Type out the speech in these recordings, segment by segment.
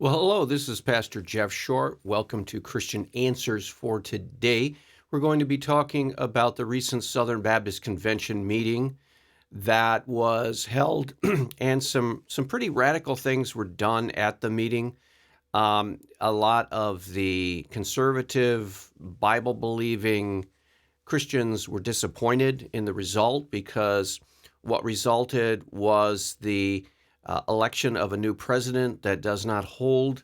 Well, hello, this is Pastor Jeff Short. Welcome to Christian Answers for today. We're going to be talking about the recent Southern Baptist Convention meeting that was held, and some pretty radical things were done at the meeting. A lot of the conservative, Bible-believing Christians were disappointed in the result because what resulted was the election of a new president that does not hold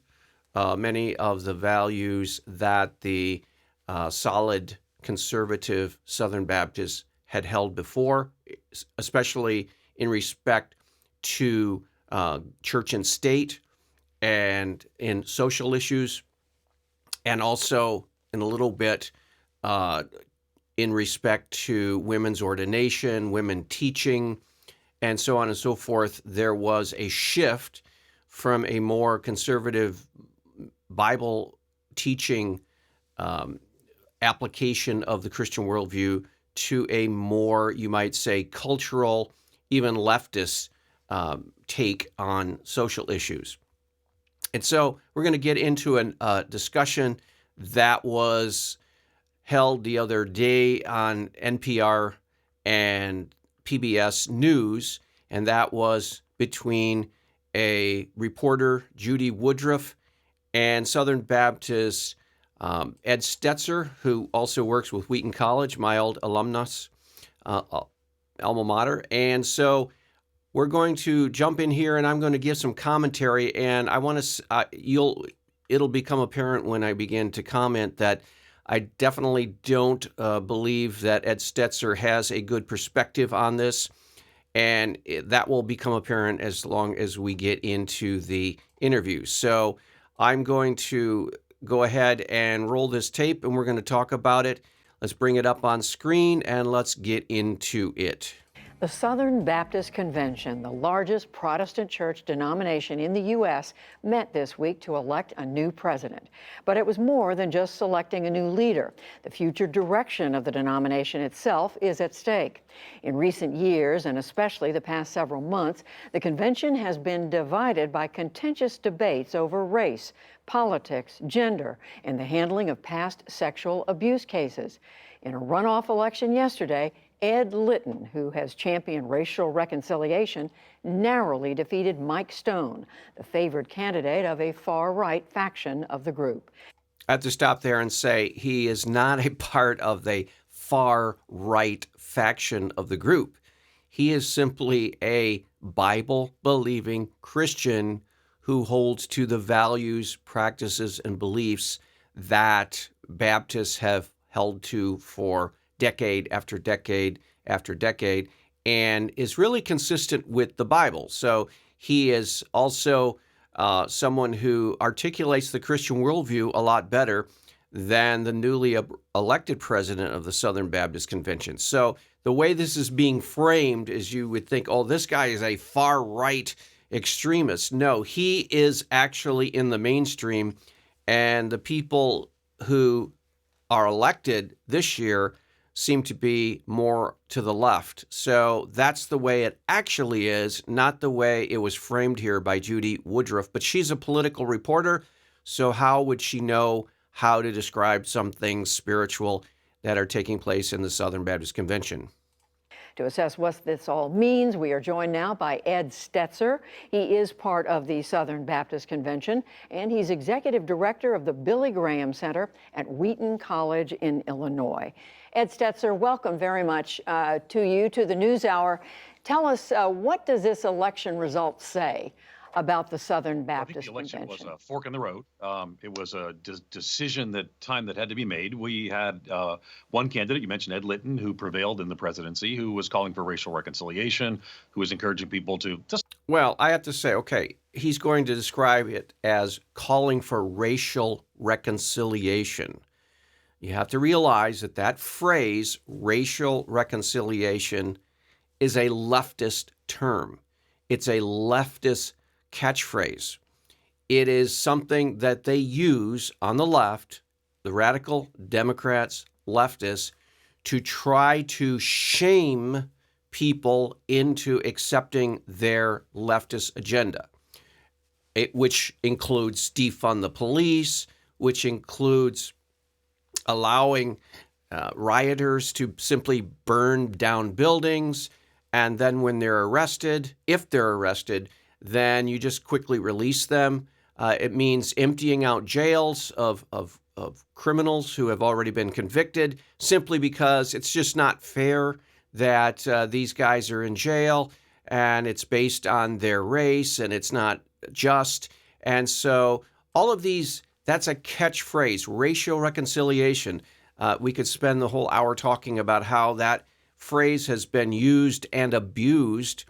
many of the values that the solid conservative Southern Baptists had held before, especially in respect to church and state and in social issues, and also in a little bit in respect to women's ordination, women teaching, and so on and so forth. There was a shift from a more conservative Bible teaching application of the Christian worldview to a more, you might say, cultural, even leftist take on social issues. And so we're going to get into a discussion that was held the other day on NPR and PBS News, and that was between a reporter, Judy Woodruff, and Southern Baptist Ed Stetzer, who also works with Wheaton College, my old alumnus, alma mater. And so we're going to jump in here, and I'm going to give some commentary, and I want to, it'll become apparent when I begin to comment that I definitely don't believe that Ed Stetzer has a good perspective on this, and that will become apparent as long as we get into the interview. So I'm going to go ahead and roll this tape, and we're going to talk about it. Let's bring it up on screen, and let's get into it. The Southern Baptist Convention, the largest Protestant church denomination in the U.S., met this week to elect a new president. But it was more than just selecting a new leader. The future direction of the denomination itself is at stake. In recent years, and especially the past several months, the convention has been divided by contentious debates over race, politics, gender, and the handling of past sexual abuse cases. In a runoff election yesterday, Ed Litton, who has championed racial reconciliation, narrowly defeated Mike Stone, the favored candidate of a far-right faction of the group. I have to stop there and say he is not a part of the far-right faction of the group. He is simply a Bible-believing Christian who holds to the values, practices, and beliefs that Baptists have held to for decade after decade after decade, and is really consistent with the Bible. So he is also someone who articulates the Christian worldview a lot better than the newly elected president of the Southern Baptist Convention. So the way this is being framed is you would think, oh, this guy is a far-right extremist. No, he is actually in the mainstream, and the people who are elected this year seem to be more to the left. So that's the way it actually is, not the way it was framed here by Judy Woodruff. But she's a political reporter, so how would she know how to describe some things spiritual that are taking place in the Southern Baptist Convention? To assess what this all means, we are joined now by Ed Stetzer. He is part of the Southern Baptist Convention, and he's executive director of the Billy Graham Center at Wheaton College in Illinois. Ed Stetzer, welcome very much to you, to the NewsHour. Tell us, what does this election result say about the Southern Baptist Convention? The election was a fork in the road. It was a decision that had to be made. We had one candidate, you mentioned Ed Litton, who prevailed in the presidency, who was calling for racial reconciliation, who was encouraging people to... Well, I have to say, okay, he's going to describe it as calling for racial reconciliation. You have to realize that that phrase, racial reconciliation, is a leftist term. It's a leftist catchphrase. It is something that they use on the left, the radical Democrats, leftists, to try to shame people into accepting their leftist agenda. which includes defund the police, which includes allowing rioters to simply burn down buildings. And then when they're arrested, if they're arrested, then you just quickly release them. It means emptying out jails of criminals who have already been convicted, simply because it's just not fair that these guys are in jail, and it's based on their race, and it's not just. And so all of these, that's a catchphrase, racial reconciliation. We could spend the whole hour talking about how that phrase has been used and abused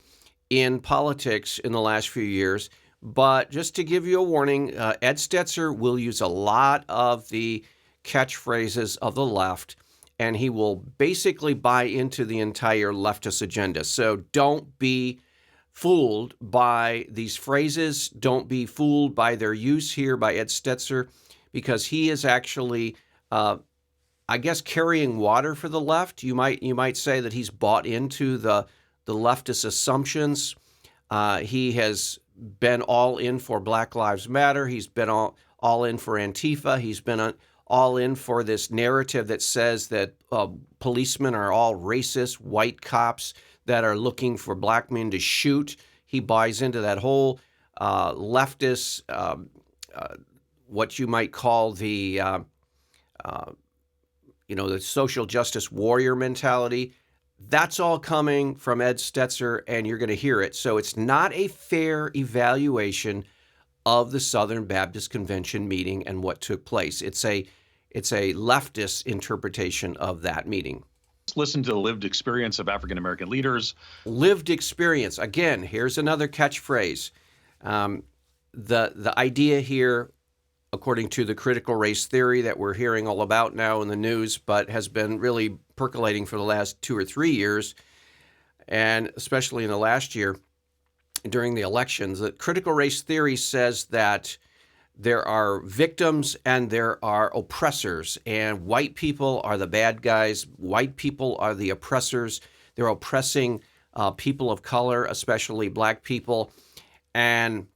in politics in the last few years. But just to give you a warning, Ed Stetzer will use a lot of the catchphrases of the left, and he will basically buy into the entire leftist agenda. So don't be fooled by these phrases. Don't be fooled by their use here by Ed Stetzer, because he is actually, I guess, carrying water for the left. You might say that he's bought into the leftist assumptions. He has been all in for Black Lives Matter. He's been all in for Antifa. He's been all in for this narrative that says that policemen are all racist, white cops that are looking for black men to shoot. He buys into that whole leftist, what you might call the social justice warrior mentality. That's all coming from Ed Stetzer, and you're going to hear it. So it's not a fair evaluation of the Southern Baptist Convention meeting and what took place. It's a leftist interpretation of that meeting. Let's listen to the lived experience of African American leaders. Lived experience. Again, here's another catchphrase. The idea here, according to the critical race theory that we're hearing all about now in the news, but has been really percolating for the last 2 or 3 years, and especially in the last year during the elections, that critical race theory says that there are victims and there are oppressors, and white people are the bad guys. White people are the oppressors. They're oppressing people of color, especially black people. And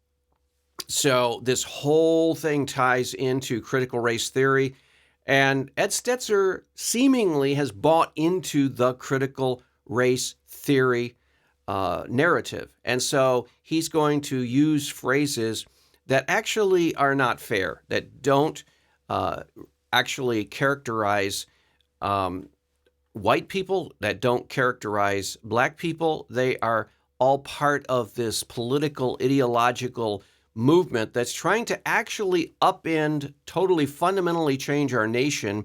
so this whole thing ties into critical race theory. And Ed Stetzer seemingly has bought into the critical race theory narrative. And so he's going to use phrases that actually are not fair, that don't actually characterize white people, that don't characterize black people. They are all part of this political, ideological movement that's trying to actually upend, totally fundamentally change our nation,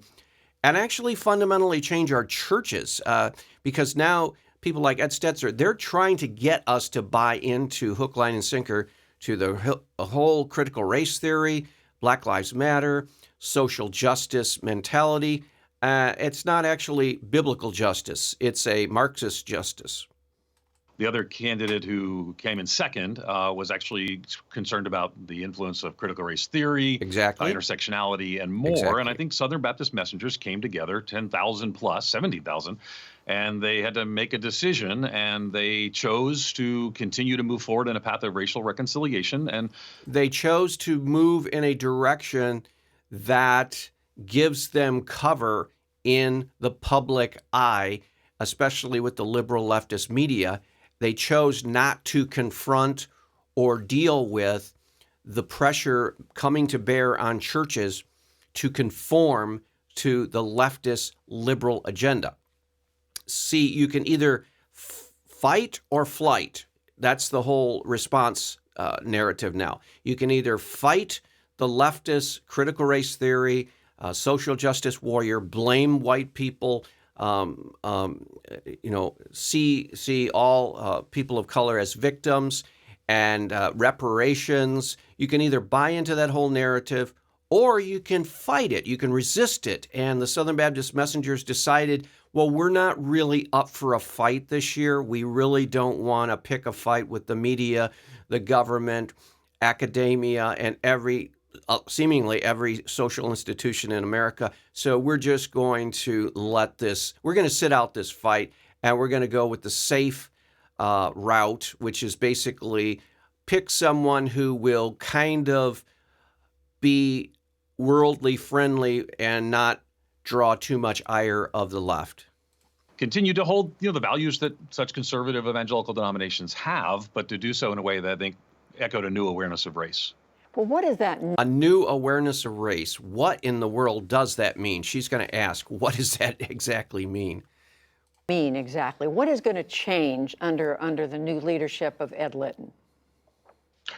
and actually fundamentally change our churches. Because now people like Ed Stetzer, they're trying to get us to buy into hook, line, and sinker to the whole critical race theory, Black Lives Matter, social justice mentality. It's not actually biblical justice. It's a Marxist justice. The other candidate who came in second was actually concerned about the influence of critical race theory, exactly, intersectionality, and more. Exactly. And I think Southern Baptist messengers came together, 10,000 plus, 70,000, and they had to make a decision, and they chose to continue to move forward in a path of racial reconciliation. And they chose to move in a direction that gives them cover in the public eye, especially with the liberal leftist media. They chose not to confront or deal with the pressure coming to bear on churches to conform to the leftist liberal agenda. See, you can either fight or flight. That's the whole response narrative now. You can either fight the leftist critical race theory, social justice warrior, blame white people, see all people of color as victims, and reparations. You can either buy into that whole narrative, or you can fight it. You can resist it. And the Southern Baptist messengers decided, well, we're not really up for a fight this year. We really don't want to pick a fight with the media, the government, academia, and seemingly every social institution in America. So we're just going to we're going to sit out this fight, and we're going to go with the safe route, which is basically pick someone who will kind of be worldly friendly and not draw too much ire of the left. Continue to hold, the values that such conservative evangelical denominations have, but to do so in a way that I think echoed a new awareness of race. Well, what is that? A new awareness of race. What in the world does that mean? She's going to ask, what does that exactly mean? Exactly? What is going to change under the new leadership of Ed Litton?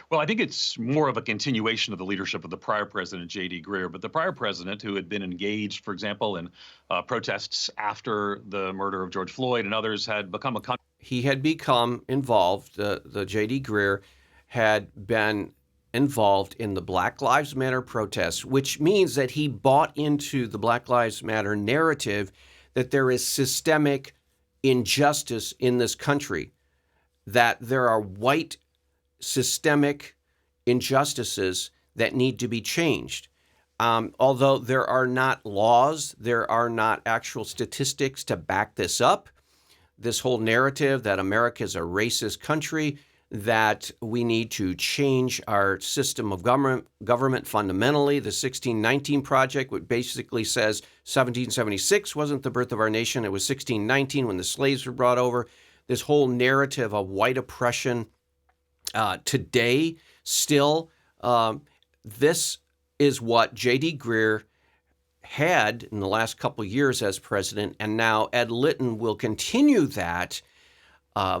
Well, I think it's more of a continuation of the leadership of the prior president, J.D. Greear. But the prior president, who had been engaged, for example, in protests after the murder of George Floyd and others, had become He had become involved, the J.D. Greear had been involved in the Black Lives Matter protests, which means that he bought into the Black Lives Matter narrative that there is systemic injustice in this country, that there are white systemic injustices that need to be changed. Although there are not laws, there are not actual statistics to back this up. This whole narrative that America is a racist country, that we need to change our system of government fundamentally. The 1619 Project, which basically says 1776 wasn't the birth of our nation, it was 1619 when the slaves were brought over. This whole narrative of white oppression today, still, this is what J.D. Greear had in the last couple of years as president, and now Ed Litton will continue that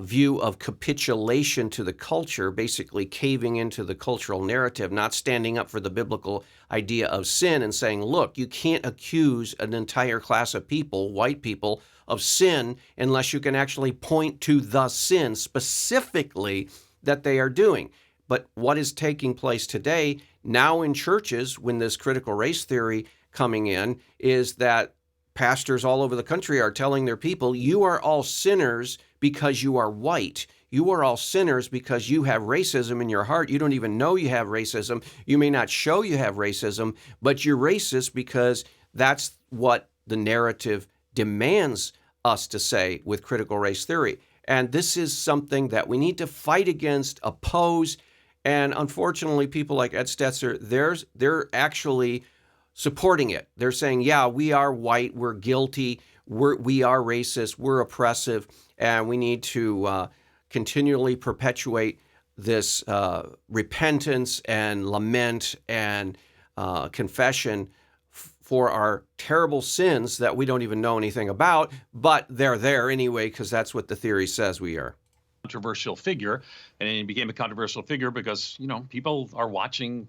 view of capitulation to the culture, basically caving into the cultural narrative, not standing up for the biblical idea of sin and saying, look, you can't accuse an entire class of people, white people, of sin unless you can actually point to the sin specifically that they are doing. But what is taking place today, now in churches, when this critical race theory coming in, is that pastors all over the country are telling their people, you are all sinners because you are white. You are all sinners because you have racism in your heart. You don't even know you have racism. You may not show you have racism, but you're racist because that's what the narrative demands us to say with critical race theory. And this is something that we need to fight against, oppose. And unfortunately, people like Ed Stetzer, they're actually supporting it. They're saying, yeah, we are white, we're guilty, we are racist, we're oppressive, and we need to continually perpetuate this repentance and lament and confession for our terrible sins that we don't even know anything about, but they're there anyway because that's what the theory says we are. Controversial figure, and he became a controversial figure because people are watching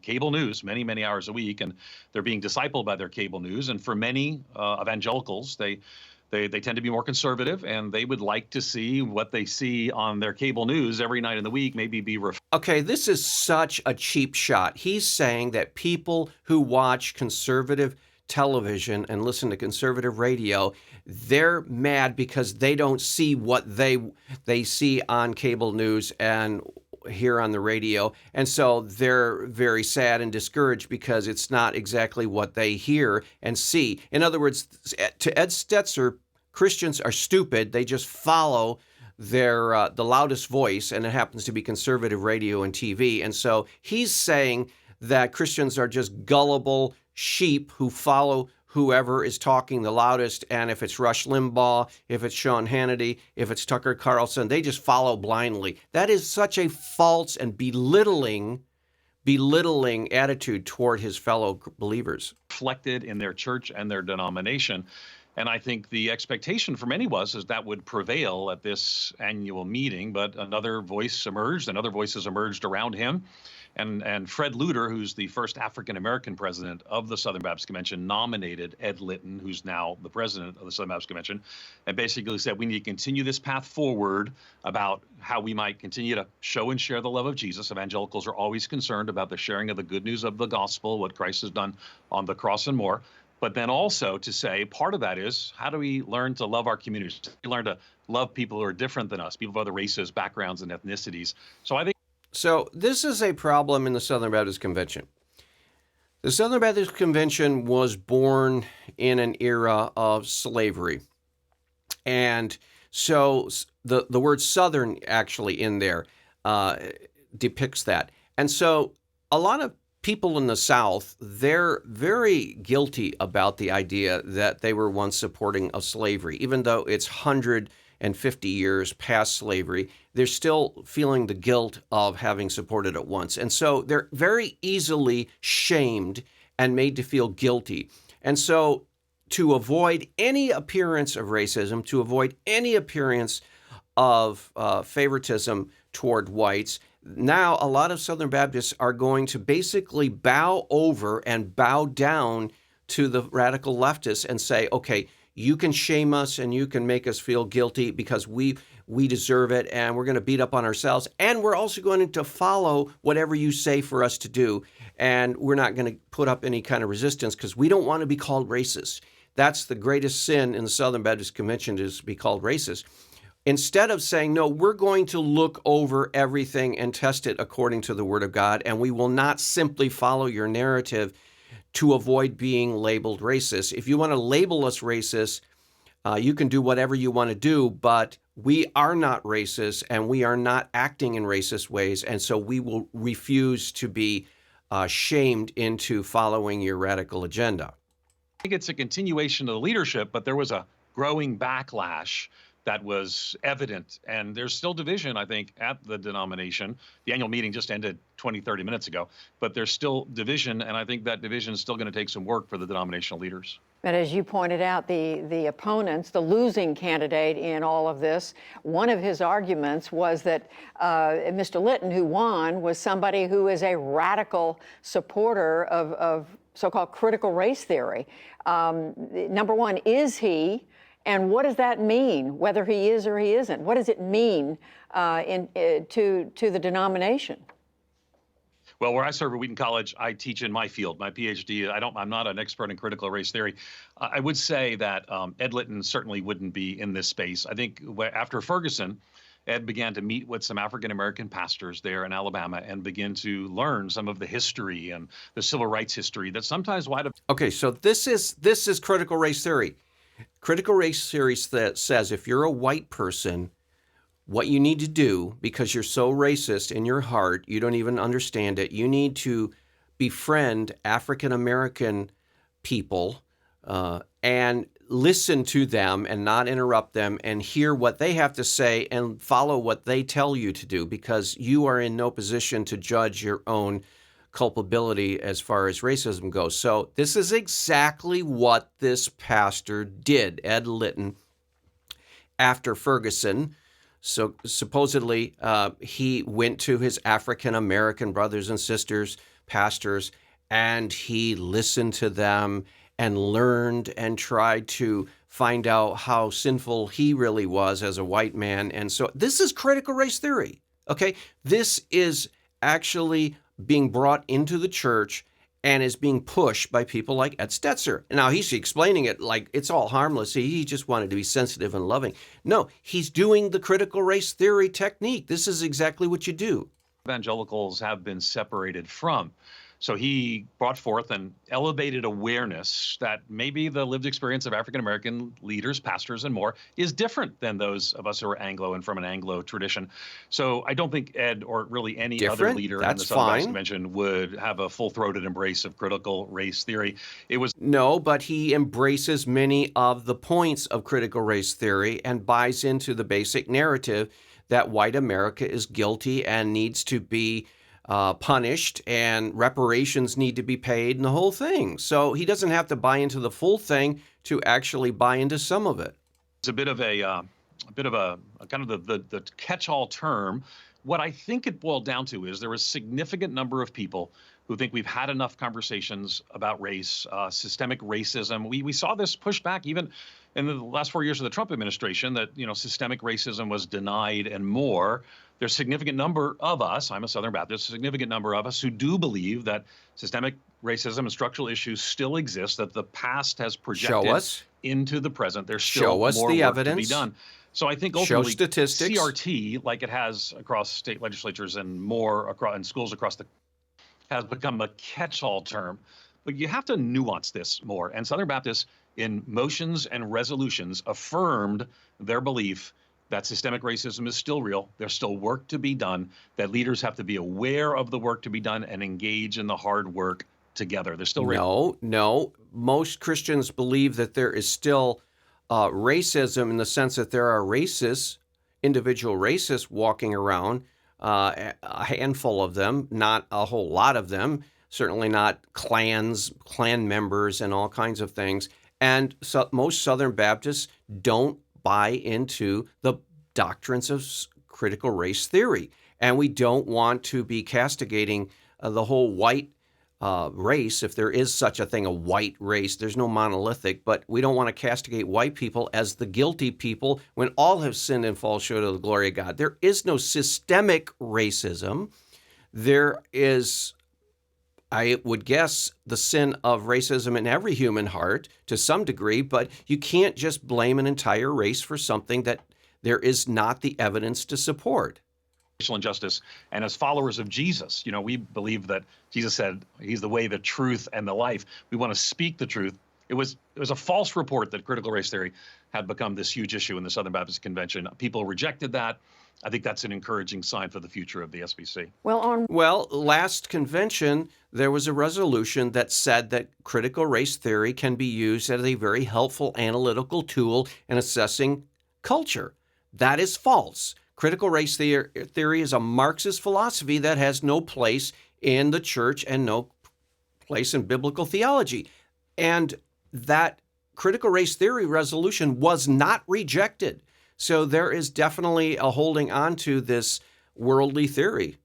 cable news many hours a week, and they're being discipled by their cable news. And for many evangelicals, they tend to be more conservative, and they would like to see what they see on their cable news every night in the week maybe be Okay, this is such a cheap shot. He's saying that people who watch conservative television and listen to conservative radio, they're mad because they don't see what they see on cable news and hear on the radio. And so they're very sad and discouraged because it's not exactly what they hear and see. In other words, to Ed Stetzer, Christians are stupid. They just follow their the loudest voice, and it happens to be conservative radio and TV. And so he's saying that Christians are just gullible sheep who follow whoever is talking the loudest, and if it's Rush Limbaugh, if it's Sean Hannity, if it's Tucker Carlson, they just follow blindly. That is such a false and belittling attitude toward his fellow believers. Reflected in their church and their denomination. And I think the expectation for many is that would prevail at this annual meeting, but another voice emerged, and other voices emerged around him. And Fred Luter, who's the first African-American president of the Southern Baptist Convention, nominated Ed Litton, who's now the president of the Southern Baptist Convention, and basically said we need to continue this path forward about how we might continue to show and share the love of Jesus. Evangelicals are always concerned about the sharing of the good news of the gospel, what Christ has done on the cross and more. But then also to say part of that is how do we learn to love our communities? We learn to love people who are different than us, people of other races, backgrounds, and ethnicities. So this is a problem in the Southern Baptist Convention. The Southern Baptist Convention was born in an era of slavery. And so the word Southern actually in there, depicts that. And so a lot of people in the South, they're very guilty about the idea that they were once supporting of slavery. Even though it's 150 years past slavery, they're still feeling the guilt of having supported it once. And so they're very easily shamed and made to feel guilty. And so to avoid any appearance of racism, to avoid any appearance of favoritism toward whites, now a lot of Southern Baptists are going to basically bow over and bow down to the radical leftists and say, okay, you can shame us and you can make us feel guilty because we deserve it, and we're going to beat up on ourselves, and we're also going to follow whatever you say for us to do, and we're not going to put up any kind of resistance because we don't want to be called racist. That's the greatest sin in the Southern Baptist Convention, is to be called racist. Instead of saying, no, we're going to look over everything and test it according to the Word of God, and we will not simply follow your narrative to avoid being labeled racist. If you want to label us racist, you can do whatever you want to do, but we are not racist, and we are not acting in racist ways, and so we will refuse to be shamed into following your radical agenda. I think it's a continuation of the leadership, but there was a growing backlash that was evident. And there's still division, I think, at the denomination. The annual meeting just ended 20, 30 minutes ago, but there's still division. And I think that division is still going to take some work for the denominational leaders. But as you pointed out, the opponents, the losing candidate in all of this, one of his arguments was that Mr. Litton, who won, was somebody who is a radical supporter of so-called critical race theory. Number one, is he? And what does that mean, whether he is or he isn't? What does it mean to the denomination? Well, where I serve at Wheaton College, I teach in my field, my PhD. I'm not an expert in critical race theory. I would say that Ed Litton certainly wouldn't be in this space. I think after Ferguson, Ed began to meet with some African-American pastors there in Alabama and begin to learn some of the history and the civil rights history that sometimes might have. Okay, so this is critical race theory. Critical race theory that says if you're a white person, what you need to do, because you're so racist in your heart, you don't even understand it, you need to befriend African-American people and listen to them and not interrupt them and hear what they have to say and follow what they tell you to do, because you are in no position to judge your own culpability as far as racism goes. So this is exactly what this pastor did, Ed Litton, after Ferguson. So supposedly he went to his African-American brothers and sisters, pastors, and he listened to them and learned and tried to find out how sinful he really was as a white man. And so this is critical race theory, okay? This is actually being brought into the church and is being pushed by people like Ed Stetzer. Now, he's explaining it like it's all harmless. He just wanted to be sensitive and loving. No, he's doing the critical race theory technique. This is exactly what you do. Evangelicals have been separated from. So he brought forth and elevated awareness that maybe the lived experience of African-American leaders, pastors, and more is different than those of us who are Anglo and from an Anglo tradition. So I don't think Ed or really any other leader in the Southern Baptist Convention would have a full-throated embrace of critical race theory. No, but he embraces many of the points of critical race theory and buys into the basic narrative that white America is guilty and needs to be punished and reparations need to be paid and the whole thing. So he doesn't have to buy into the full thing to actually buy into some of it. It's a bit of a kind of the catch-all term. What I think it boiled down to is there is a significant number of people who think we've had enough conversations about race, systemic racism. We saw this pushed back even in the last 4 years of the Trump administration, that systemic racism was denied and more. There's a significant number of us, I'm a Southern Baptist, a significant number of us who do believe that systemic racism and structural issues still exist, that the past has projected into the present. There's still more work to be done. So I think ultimately CRT, like it has across state legislatures and more across in schools across the, has become a catch-all term. But you have to nuance this more. And Southern Baptists in motions and resolutions affirmed their belief that systemic racism is still real. There's still work to be done, that leaders have to be aware of the work to be done and engage in the hard work together. There's still No. Most Christians believe that there is still racism in the sense that there are racists, individual racists walking around, a handful of them, not a whole lot of them, certainly not clan members and all kinds of things. And so most Southern Baptists don't buy into the doctrines of critical race theory. And we don't want to be castigating the whole white race, if there is such a thing, a white race. There's no monolithic, but we don't want to castigate white people as the guilty people when all have sinned and fall short of the glory of God. There is no systemic racism. There is, I would guess, the sin of racism in every human heart to some degree, but you can't just blame an entire race for something that there is not the evidence to support. Racial injustice. And as followers of Jesus, we believe that Jesus said he's the way, the truth, and the life. We want to speak the truth. It was a false report that critical race theory had become this huge issue in the Southern Baptist Convention. People rejected that. I think that's an encouraging sign for the future of the SBC. Well, last convention, there was a resolution that said that critical race theory can be used as a very helpful analytical tool in assessing culture. That is false. Critical race theory is a Marxist philosophy that has no place in the church and no place in biblical theology. And that critical race theory resolution was not rejected. So there is definitely a holding on to this worldly theory.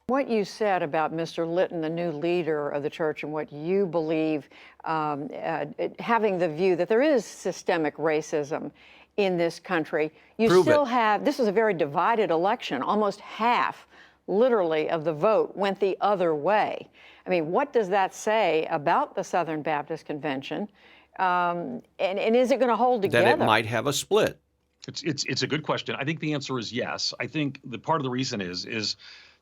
What you said about Mr. Litton, the new leader of the church, and what you believe, having the view that there is systemic racism in this country, this is a very divided election. Almost half, literally, of the vote went the other way. I mean, what does that say about the Southern Baptist Convention? And is it going to hold together? That it might have a split. It's a good question. I think the answer is yes. I think the part of the reason is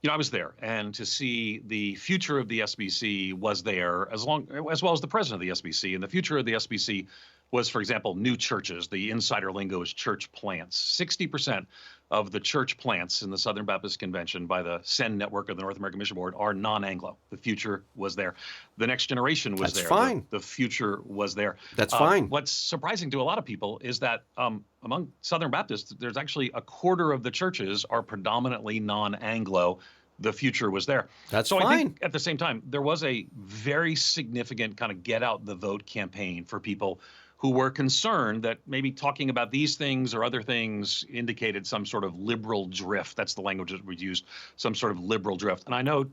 I was there, and to see the future of the SBC was there as well as the president of the SBC. And the future of the SBC was, for example, new churches. The insider lingo is church plants. 60% of the church plants in the Southern Baptist Convention by the SEND network of the North American Mission Board are non-Anglo. The future was there. The next generation was there. That's fine. The future was there. That's fine. What's surprising to a lot of people is that among Southern Baptists, there's actually a quarter of the churches are predominantly non-Anglo. The future was there. That's fine. I think at the same time, there was a very significant kind of get out the vote campaign for people who were concerned that maybe talking about these things or other things indicated some sort of liberal drift. That's the language that we used, some sort of liberal drift. And I know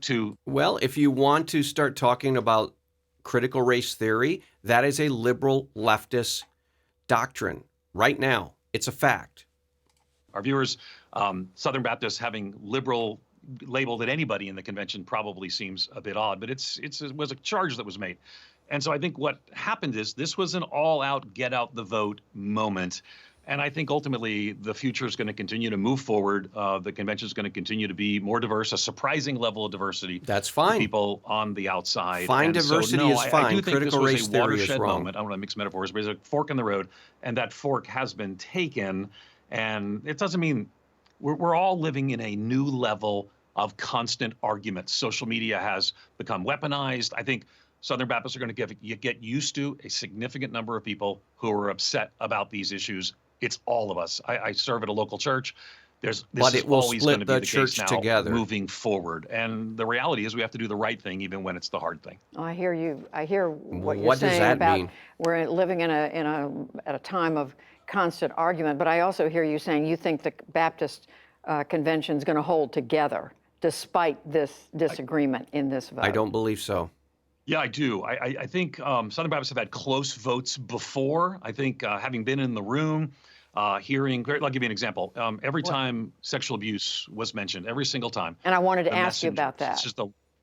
Well, if you want to start talking about critical race theory, that is a liberal leftist doctrine. Right now, it's a fact. Our viewers, Southern Baptists having liberal labeled at anybody in the convention probably seems a bit odd, but it was a charge that was made. And so I think what happened is this was an all-out, get-out-the-vote moment. And I think ultimately the future is going to continue to move forward. The convention is going to continue to be more diverse, a surprising level of diversity. That's fine. People on the outside. Fine, diversity is fine. I do think Critical this was race a theory watershed is wrong. moment. I don't want to mix metaphors, but there's a fork in the road, and that fork has been taken. And it doesn't mean we're all living in a new level of constant arguments. Social media has become weaponized. I think Southern Baptists are going to get used to a significant number of people who are upset about these issues. It's all of us. I serve at a local church. This is always going to be the case now together. Moving forward. And the reality is we have to do the right thing even when it's the hard thing. I hear you. I hear what you're What does saying that about mean? we're living at a time of constant argument. But I also hear you saying you think the Baptist convention is going to hold together despite this disagreement in this vote. I don't believe so. Yeah, I do. I think Southern Baptists have had close votes before. I think having been in the room, hearing, I'll give you an example. Every time sexual abuse was mentioned, every single time. And I wanted to ask you about that.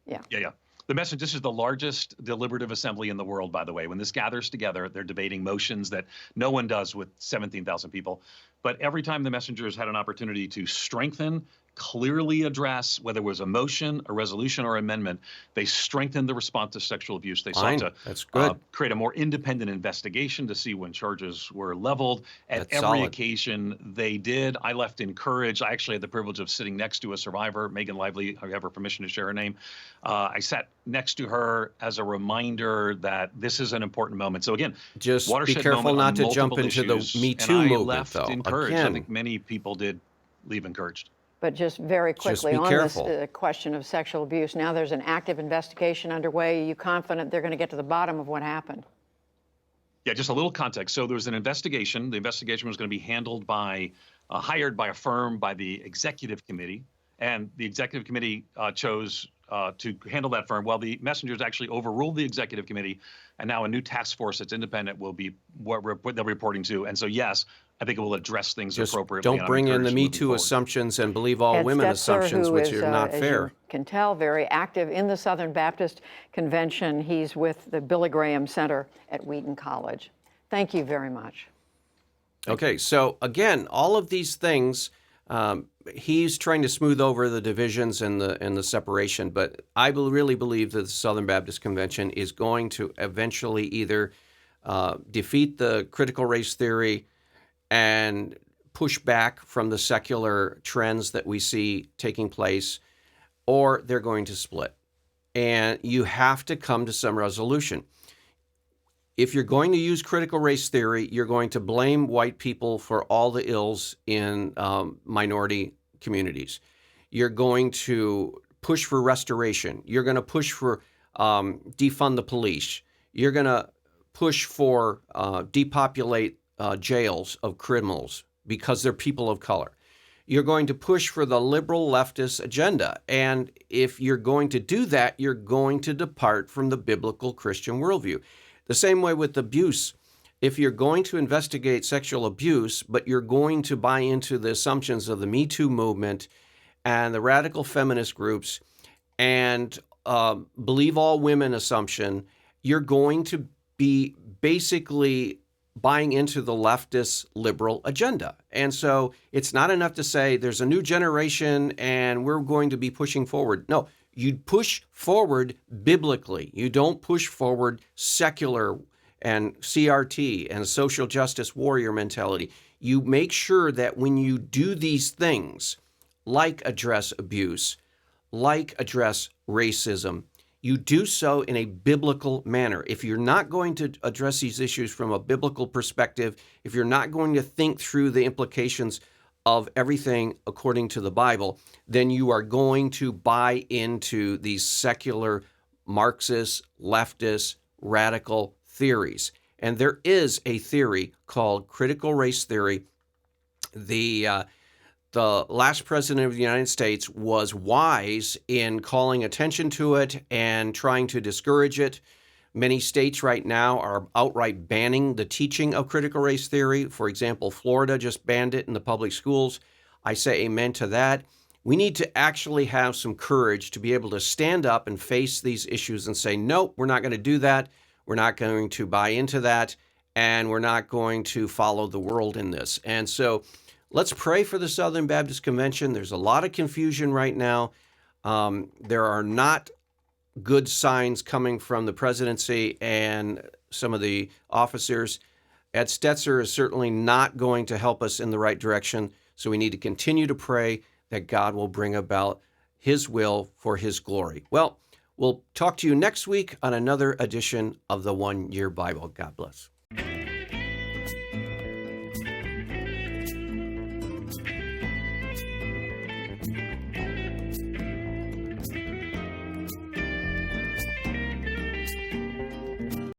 Yeah. The message, this is the largest deliberative assembly in the world, by the way. When this gathers together, they're debating motions that no one does with 17,000 people. But every time the messengers had an opportunity to strengthen, clearly address, whether it was a motion, a resolution, or amendment. They strengthened the response to sexual abuse. They sought Fine. to That's good. create a more independent investigation to see when charges were leveled. At That's every solid. occasion they did. I left encouraged. I actually had the privilege of sitting next to a survivor, Megan Lively. I have her permission to share her name. I sat next to her as a reminder that this is an important moment. So again, Just be watershed careful moment not on to jump multiple into the issues, Me and Too I movement, left though. encouraged. I Again, think many people did leave encouraged. But just very just quickly be on careful. this question of sexual abuse, now there's an active investigation underway. Are you confident they're going to get to the bottom of what happened? Yeah, just a little context. So there was an investigation. The investigation was going to be handled by, hired by a firm by the executive committee. And the executive committee chose to handle that firm. Well, the messengers actually overruled the executive committee. And now a new task force that's independent will be what they're reporting to. And so, yes, I think it will address things just appropriately. don't and I'm bring in the encouraged Me moving Too forward. assumptions and believe all Ed women Stetzer, assumptions, who which is, are not as fair. you can tell, very active in the Southern Baptist Convention. He's with the Billy Graham Center at Wheaton College. Thank you very much. Okay, so again, all of these things, he's trying to smooth over the divisions and the separation, but I really believe that the Southern Baptist Convention is going to eventually either defeat the critical race theory and push back from the secular trends that we see taking place, or they're going to split. And you have to come to some resolution. If you're going to use critical race theory, you're going to blame white people for all the ills in minority communities. You're going to push for restoration. You're going to push for defund the police. You're going to push for depopulate jails of criminals because they're people of color. You're going to push for the liberal leftist agenda. And if you're going to do that, you're going to depart from the biblical Christian worldview. The same way with abuse. If you're going to investigate sexual abuse, but you're going to buy into the assumptions of the Me Too movement and the radical feminist groups and believe all women assumption, you're going to be basically buying into the leftist liberal agenda. And so it's not enough to say there's a new generation and we're going to be pushing forward. No, you push forward biblically. You don't push forward secular and CRT and social justice warrior mentality. You make sure that when you do these things, like address abuse, like address racism, you do so in a biblical manner. If you're not going to address these issues from a biblical perspective, if you're not going to think through the implications of everything according to the Bible, then you are going to buy into these secular Marxist, leftist, radical theories. And there is a theory called critical race theory. The last president of the United States was wise in calling attention to it and trying to discourage it. Many states right now are outright banning the teaching of critical race theory. For example, Florida just banned it in the public schools. I say amen to that. We need to actually have some courage to be able to stand up and face these issues and say, nope, we're not going to do that. We're not going to buy into that. And we're not going to follow the world in this. And so let's pray for the Southern Baptist Convention. There's a lot of confusion right now. There are not good signs coming from the presidency and some of the officers. Ed Stetzer is certainly not going to help us in the right direction. So we need to continue to pray that God will bring about his will for his glory. Well, we'll talk to you next week on another edition of the 1 Year Bible. God bless.